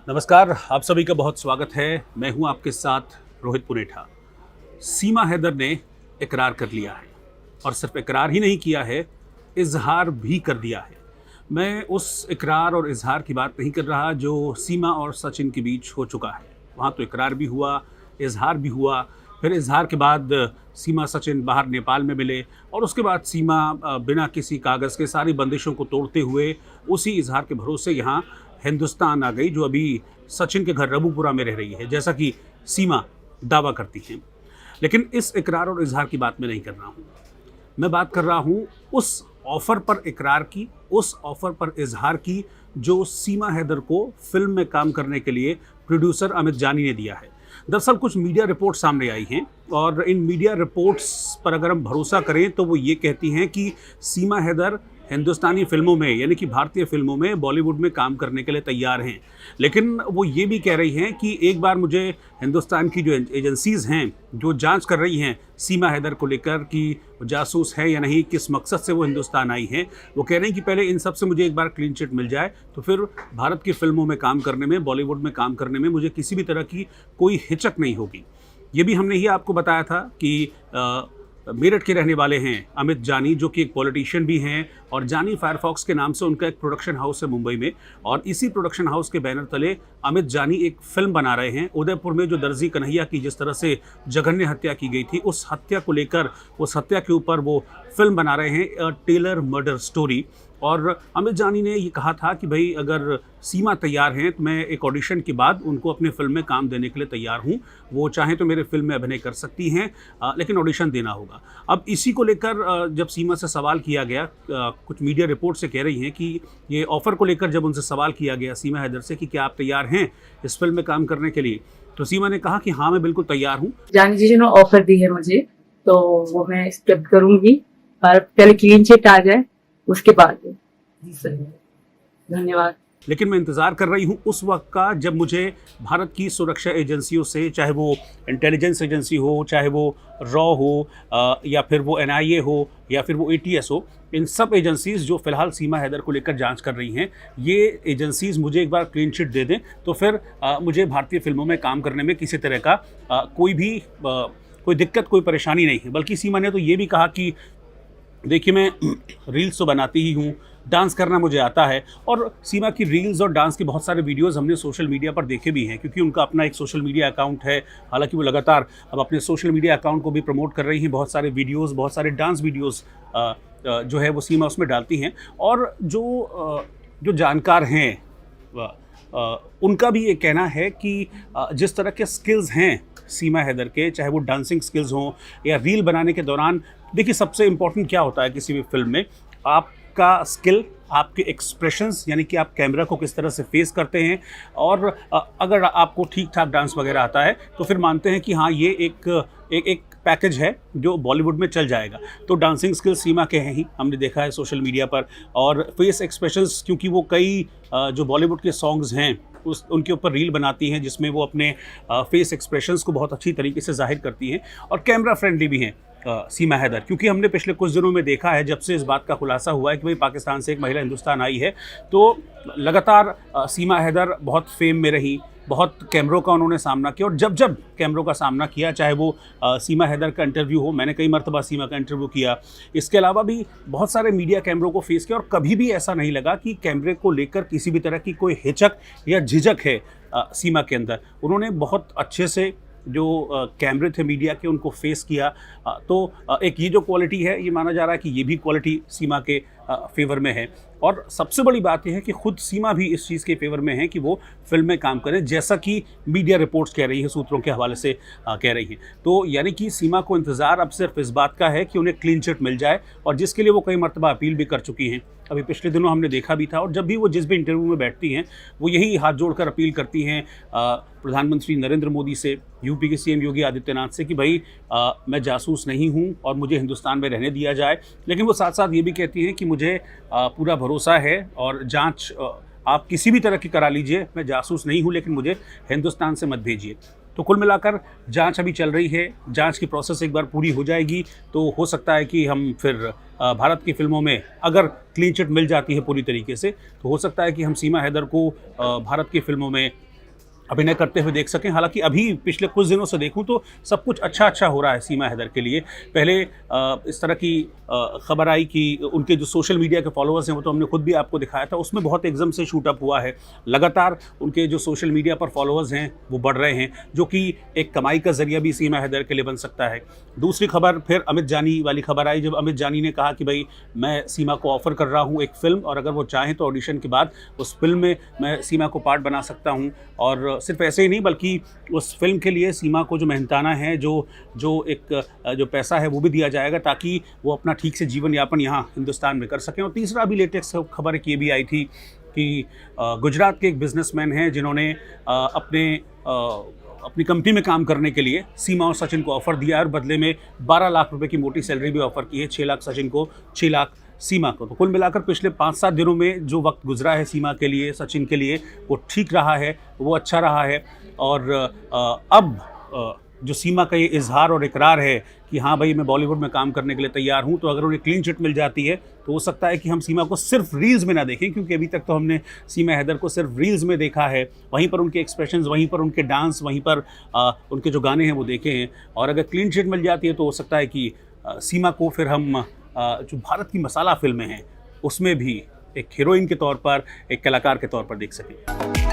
नमस्कार, आप सभी का बहुत स्वागत है। मैं हूं आपके साथ रोहित पुनेठा। सीमा हैदर ने इकरार कर लिया है और सिर्फ इकरार ही नहीं किया है, इजहार भी कर दिया है। मैं उस इकरार और इजहार की बात नहीं कर रहा जो सीमा और सचिन के बीच हो चुका है। वहाँ तो इकरार भी हुआ, इजहार भी हुआ, फिर इजहार के बाद सीमा सचिन बाहर नेपाल में मिले और उसके बाद सीमा बिना किसी कागज़ के सारी बंदिशों को तोड़ते हुए उसी इजहार के भरोसे यहाँ हिंदुस्तान आ गई, जो अभी सचिन के घर रबूपुरा में रह रही है, जैसा कि सीमा दावा करती हैं। लेकिन इस इकरार और इजहार की बात मैं नहीं कर रहा हूँ। मैं बात कर रहा हूँ उस ऑफ़र पर इकरार की, उस ऑफ़र पर इजहार की जो सीमा हैदर को फिल्म में काम करने के लिए प्रोड्यूसर अमित जानी ने दिया है। दरअसल कुछ मीडिया रिपोर्ट सामने आई हैं और इन मीडिया रिपोर्ट्स पर अगर हम भरोसा करें तो वो ये कहती हैं कि सीमा हैदर हिंदुस्तानी फिल्मों में यानी कि भारतीय फिल्मों में, बॉलीवुड में काम करने के लिए तैयार हैं। लेकिन वो ये भी कह रही हैं कि एक बार मुझे हिंदुस्तान की जो एजेंसीज़ हैं, जो जांच कर रही हैं सीमा हैदर को लेकर कि वो जासूस है या नहीं, किस मकसद से वो हिंदुस्तान आई हैं, वो कह रहे हैं कि पहले इन सब से मुझे एक बार क्लीन चिट मिल जाए तो फिर भारत की फिल्मों में काम करने में, बॉलीवुड में काम करने में मुझे किसी भी तरह की कोई हिचक नहीं होगी। ये भी हमने ही आपको बताया था कि मेरठ के रहने वाले हैं अमित जानी, जो कि एक पॉलिटिशियन भी हैं और जानी फायरफॉक्स के नाम से उनका एक प्रोडक्शन हाउस है मुंबई में, और इसी प्रोडक्शन हाउस के बैनर तले अमित जानी एक फिल्म बना रहे हैं। उदयपुर में जो दर्जी कन्हैया की जिस तरह से जघन्य हत्या की गई थी, उस हत्या को लेकर, उस हत्या के ऊपर वो फिल्म बना रहे हैं, अ टेलर मर्डर स्टोरी। और अमित जानी ने ये कहा था कि भाई अगर सीमा तैयार हैं तो मैं एक ऑडिशन के बाद उनको अपने फिल्म में काम देने के लिए तैयार हूँ। वो चाहें तो मेरे फिल्म में अभिनय कर सकती हैं, लेकिन ऑडिशन देना होगा। अब इसी को लेकर जब सीमा से सवाल किया गया, कुछ मीडिया रिपोर्ट से कह रही हैं कि ये ऑफ़र को लेकर जब उनसे सवाल किया गया सीमा हैदर से कि क्या आप तैयार हैं इस फिल्म में काम करने के लिए, तो सीमा ने कहा कि हाँ, मैं बिल्कुल तैयार हूँ। जानी जी ने ऑफर दी है मुझे, तो वो मैं एक्सेप्ट करूंगी, पर पहले क्लीन चिट आ जाए उसके बाद। धन्यवाद। लेकिन मैं इंतज़ार कर रही हूँ उस वक्त का जब मुझे भारत की सुरक्षा एजेंसियों से, चाहे वो इंटेलिजेंस एजेंसी हो, चाहे वो रॉ हो, या फिर वो NIA हो, या फिर वो ATS हो, इन सब एजेंसीज़ जो फ़िलहाल सीमा हैदर को लेकर जांच कर रही हैं, ये एजेंसीज़ मुझे एक बार क्लीन चिट दे दें तो फिर मुझे भारतीय फिल्मों में काम करने में किसी तरह का कोई दिक्कत, कोई परेशानी नहीं है। बल्कि सीमा ने तो ये भी कहा कि देखिए, मैं रील्स तो बनाती ही हूँ, डांस करना मुझे आता है, और सीमा की रील्स और डांस के बहुत सारे वीडियोस हमने सोशल मीडिया पर देखे भी हैं, क्योंकि उनका अपना एक सोशल मीडिया अकाउंट है। हालांकि वो लगातार अब अपने सोशल मीडिया अकाउंट को भी प्रमोट कर रही हैं। बहुत सारे वीडियोस, बहुत सारे डांस वीडियोस जो है वो सीमा उसमें डालती हैं। और जो जानकार हैं उनका भी ये कहना है कि जिस तरह के स्किल्स हैं सीमा हैदर के, चाहे वो डांसिंग स्किल्स हों या रील बनाने के दौरान, देखिए सबसे इम्पोर्टेंट क्या होता है किसी भी फिल्म में, आपका स्किल, आपके एक्सप्रेशंस, यानी कि आप कैमरा को किस तरह से फेस करते हैं। और अगर आपको ठीक ठाक डांस वगैरह आता है तो फिर मानते हैं कि हाँ, ये एक पैकेज है जो बॉलीवुड में चल जाएगा। तो डांसिंग स्किल्स सीमा के हैं ही, हमने देखा है सोशल मीडिया पर। और फेस एक्सप्रेशंस, क्योंकि वो कई जो बॉलीवुड के सॉन्ग्स हैं उनके ऊपर रील बनाती हैं जिसमें वो अपने फेस एक्सप्रेशंस को बहुत अच्छी तरीके से जाहिर करती हैं, और कैमरा फ्रेंडली भी हैं सीमा हैदर। क्योंकि हमने पिछले कुछ दिनों में देखा है, जब से इस बात का खुलासा हुआ है कि भाई पाकिस्तान से एक महिला हिंदुस्तान आई है, तो लगातार सीमा हैदर बहुत फेम में रही, बहुत कैमरों का उन्होंने सामना किया। और जब जब कैमरों का सामना किया, चाहे वो सीमा हैदर का इंटरव्यू हो, मैंने कई मरतबा सीमा का इंटरव्यू किया, इसके अलावा भी बहुत सारे मीडिया कैमरों को फेस किया, और कभी भी ऐसा नहीं लगा कि कैमरे को लेकर किसी भी तरह की कोई हिचक या झिझक है सीमा के अंदर। उन्होंने बहुत अच्छे से जो कैमरे थे मीडिया के, उनको फेस किया। तो एक ये जो क्वालिटी है, ये माना जा रहा है कि ये भी क्वालिटी सीमा के फेवर में है। और सबसे बड़ी बात यह है कि खुद सीमा भी इस चीज़ के फेवर में है कि वो फिल्म में काम करें, जैसा कि मीडिया रिपोर्ट्स कह रही है, सूत्रों के हवाले से कह रही हैं। तो यानी कि सीमा को इंतज़ार अब सिर्फ इस बात का है कि उन्हें क्लीन चिट मिल जाए, और जिसके लिए वो कई मरतबा अपील भी कर चुकी हैं। अभी पिछले दिनों हमने देखा भी था, और जब भी वो जिस भी इंटरव्यू में बैठती हैं, वो यही हाथ जोड़कर अपील करती हैं प्रधानमंत्री नरेंद्र मोदी से, यूपी के CM योगी आदित्यनाथ से, कि भाई मैं जासूस नहीं हूँ और मुझे हिंदुस्तान में रहने दिया जाए। लेकिन वो साथ साथ ये भी कहती हैं कि मुझे पूरा भरोसा है, और जांच आप किसी भी तरह की करा लीजिए, मैं जासूस नहीं हूँ, लेकिन मुझे हिंदुस्तान से मत भेजिए। तो कुल मिलाकर जांच अभी चल रही है, जांच की प्रोसेस एक बार पूरी हो जाएगी तो हो सकता है कि हम फिर भारत की फिल्मों में अगर क्लीन चिट मिल जाती है पूरी तरीके से, तो हो सकता है कि हम सीमा हैदर को भारत की फिल्मों में अभिनय करते हुए देख सकें। हालांकि अभी पिछले कुछ दिनों से देखूं तो सब कुछ अच्छा हो रहा है सीमा हैदर के लिए। पहले इस तरह की खबर आई कि उनके जो सोशल मीडिया के फॉलोअर्स हैं वो तो हमने खुद भी आपको दिखाया था, उसमें बहुत एकदम से शूट अप हुआ है। लगातार उनके जो सोशल मीडिया पर फॉलोअर्स हैं वो बढ़ रहे हैं, जो कि एक कमाई का जरिया भी सीमा हैदर के लिए बन सकता है। दूसरी खबर फिर अमित जानी वाली खबर आई, जब अमित जानी ने कहा कि भाई मैं सीमा को ऑफ़र कर रहा हूँ एक फ़िल्म, और अगर वो चाहें तो ऑडिशन के बाद उस फिल्म में मैं सीमा को पार्ट बना सकता हूँ। और सिर्फ ऐसे ही नहीं बल्कि उस फिल्म के लिए सीमा को जो मेहनताना है, जो जो पैसा है वो भी दिया जाएगा, ताकि वो अपना ठीक से जीवन यापन यहाँ हिंदुस्तान में कर सकें। और तीसरा अभी लेटेस्ट खबर एक ये भी आई थी कि गुजरात के एक बिजनेसमैन हैं जिन्होंने अपनी कंपनी में काम करने के लिए सीमा और सचिन को ऑफ़र दिया है, और बदले में 12 लाख रुपए की मोटी सैलरी भी ऑफ़र की है, 6 लाख सचिन को, 6 लाख सीमा को। तो कुल मिलाकर पिछले 5-7 दिनों में जो वक्त गुजरा है सीमा के लिए, सचिन के लिए, वो ठीक रहा है, वो अच्छा रहा है। और अब जो सीमा का ये इजहार और इकरार है कि हाँ भाई मैं बॉलीवुड में काम करने के लिए तैयार हूँ, तो अगर उन्हें क्लीन चिट मिल जाती है तो हो सकता है कि हम सीमा को सिर्फ रील्स में ना देखें, क्योंकि अभी तक तो हमने सीमा हैदर को सिर्फ रील्स में देखा है। वहीं पर उनके एक्सप्रेशंस, वहीं पर उनके डांस, वहीं पर उनके जो गाने हैं वो देखे हैं। और अगर क्लीन चिट मिल जाती है तो हो सकता है कि सीमा को फिर हम जो भारत की मसाला फिल्में हैं उसमें भी एक हीरोइन के तौर पर, एक कलाकार के तौर पर देख सकें।